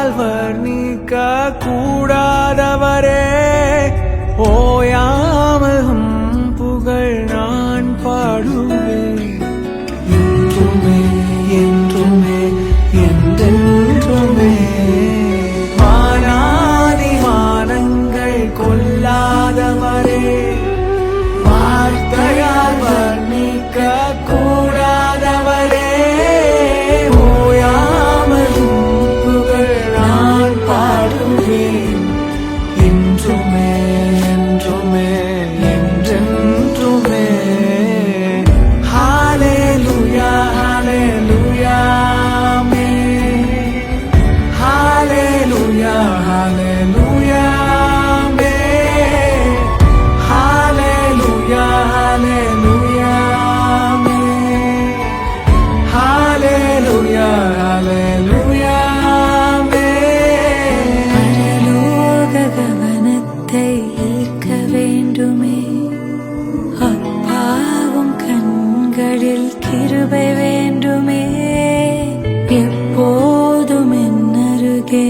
வார்த்தையால் வர்ணிக்க கூடாதவரே ஓயாமல் புகழ் நான் பாடுவேன் என்றுமே என்றுமே என்றென்றுமே வானாதி வானங்கள் கொள்ளாதவரே வார்த்தையால் வர்ணிக்க கூடாதவரே ஓயாமல் புகழ் நான் பாடுவேன் என்றுமே என்றுமே என்றென்றுமே ஹalleluya ஹalleluya ஆமென் ஹalleluya ஹalleluya ஆமென் ஹalleluya ஹalleluya ஆமென் ஹalleluya ஹalleluya ஆமென் பரலோக கவனத்தை ஈர்க்க வேண்டுமே அப்பாவும் கண்களில் கிருபை வேண்டுமே எப்போதும் என் அருகே